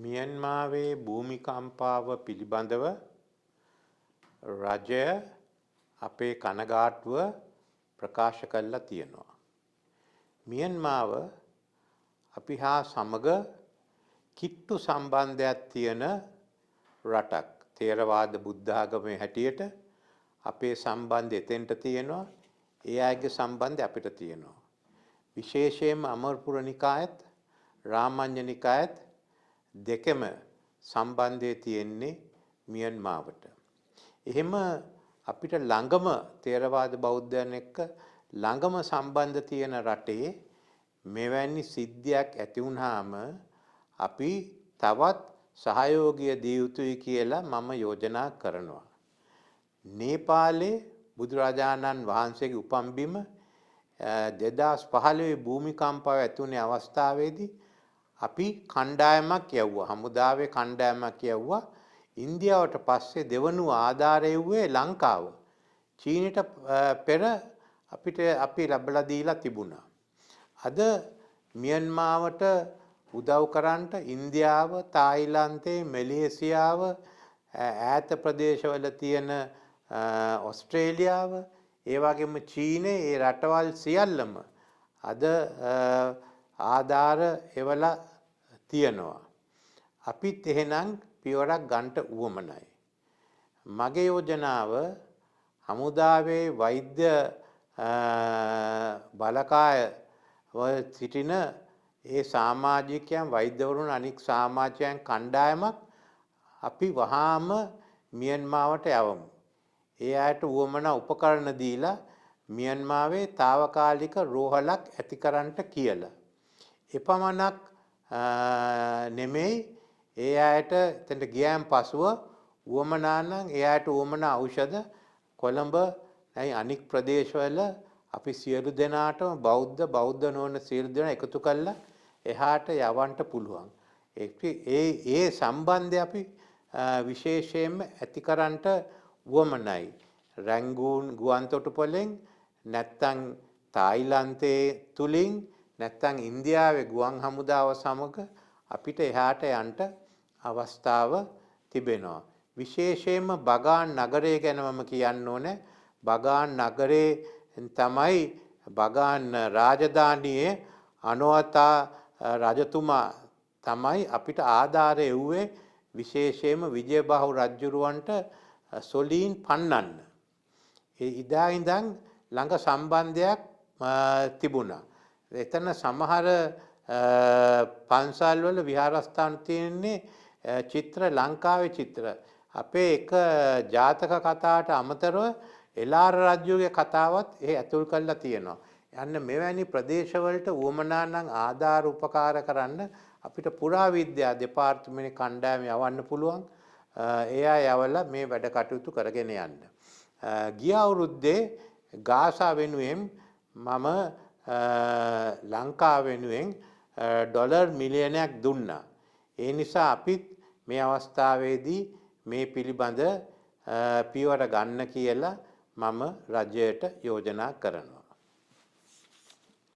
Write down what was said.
මියන්මාවේ භූමිකම්පාව පිළිබඳව රජය අපේ කනගාටුව ප්‍රකාශ කළා තියෙනවා. මියන්මාව අපි හා සමග කිට්ටු සම්බන්ධයක් තියෙන රටක්. ථේරවාද බුද්ධ ආගමේ හැටියට අපේ සම්බන්ධය එතෙන්ට තියෙනවා. ඒ අයගේ සම්බන්ධය අපිට තියෙනවා. විශේෂයෙන්ම අමරපුර නිකායත් රාමඤ්ඤ නිකායත් දෙකම සම්බන්ධය තියෙන්නේ මියන්මාවට. එහෙම අපිට ළඟම ථේරවාද බෞද්ධයන් එක්ක ළඟම සම්බන්ධ තියෙන රටේ මෙවැනි සිද්ධියක් ඇති වුනහම අපි තවත් සහයෝගය දිය යුතුයි කියලා මම යෝජනා කරනවා. නේපාලේ බුදුරජාණන් වහන්සේගේ උපන්බිම 2015 භූමිකම්පාව ඇති වුණේ අවස්ථාවේදී අපි කණ්ඩායමක් යවුවා. හමුදාවේ කණ්ඩායමක් යවුවා. ඉන්දියාවට පස්සේ දෙවනුව ආධාරය වූයේ ලංකාව. චීනට පෙර අපි ලැබලා දීලා තිබුණා. අද මියන්මාවට උදව් කරන්නට ඉන්දියාව, තායිලන්තේ, මැලේසියාව, ඈත ප්‍රදේශවල තියෙන ඕස්ට්‍රේලියාව, ඒ වගේම චීනේ, ඒ රටවල් සියල්ලම අද ආධාර එවලා තියෙනවා. අපිත් එහෙනම් පියවරක් ගන්නට උවමනයි. මගේ යෝජනාව හමුදාවේ වෛද්‍ය බලකාය සිටින ඒ සමාජිකයන්, වෛද්‍යවරුන්, අනික් සමාජයන් කණ්ඩායමක් අපි වහාම මියන්මාවට යවමු. ඒ අයට උවමනා උපකරණ දීලා මියන්මාවේ తాවකාලික රෝහලක් ඇති කරන්නට කියලා. එපමණක් නෙමෙයි, ඒ අයට එතනට ගියන් පසුව උවමනා නම් ඒ අයට උවමනා ඖෂධ කොළඹ අනික් ප්‍රදේශවල අපි සියලු දෙනාටම බෞද්ධ නොවන සියලු දෙනා එකතු කරලා එහාට යවන්න පුළුවන්. ඒ සම්බන්ධය අපි විශේෂයෙන්ම ඇති කරන්නට උවමනයි. රැංගූන් ගුවන්තොටුපළෙන් නැත්තම් තායිලන්තයේ තුලින් නැත්තම් ඉන්දියාවේ ගුවන් හමුදාව සමග අපිට එහාට යන්න අවස්ථාව තිබෙනවා. විශේෂයෙන්ම බගාන් නගරය ගැන මම කියන්න ඕනේ. බගාන් නගරේ තමයි බගාන් රාජධානියේ අනවතා රජතුමා තමයි අපිට ආධාරය වූයේ, විශේෂයෙන්ම විජයබාහු රජුරවන්ට සොලීන් පන්නන්න. ඒ ඉදා ඉඳන් ළඟ සම්බන්ධයක් තිබුණා. එතන සමහර පන්සල්වල විහාරස්ථාන තියෙන්නේ චිත්‍ර, ලංකාවේ චිත්‍ර. අපේ එක ජාතක කතාවට අමතරව එළාර රජුගේ කතාවත් ඒ ඇතුල් කරලා තියෙනවා. යන්න මෙවැනි ප්‍රදේශවලට උවමනා නම් ආධාර උපකාර කරන්න අපිට පුරාවිද්‍යා දෙපාර්තමේන්තුවේ කණ්ඩායම යවන්න පුළුවන්. එයා යවලා මේ වැඩ කටයුතු කරගෙන යන්න. ගිය අවුරුද්දේ ගාසා වෙනුවෙන් මම ලංකාව වෙනුවෙන් ඩොලර් මිලියනයක් දුන්නා. ඒ නිසා අපිත් මේ අවස්ථාවේදී මේ පිළිබඳ පියවර ගන්න කියලා මම රජයට යෝජනා කරනවා.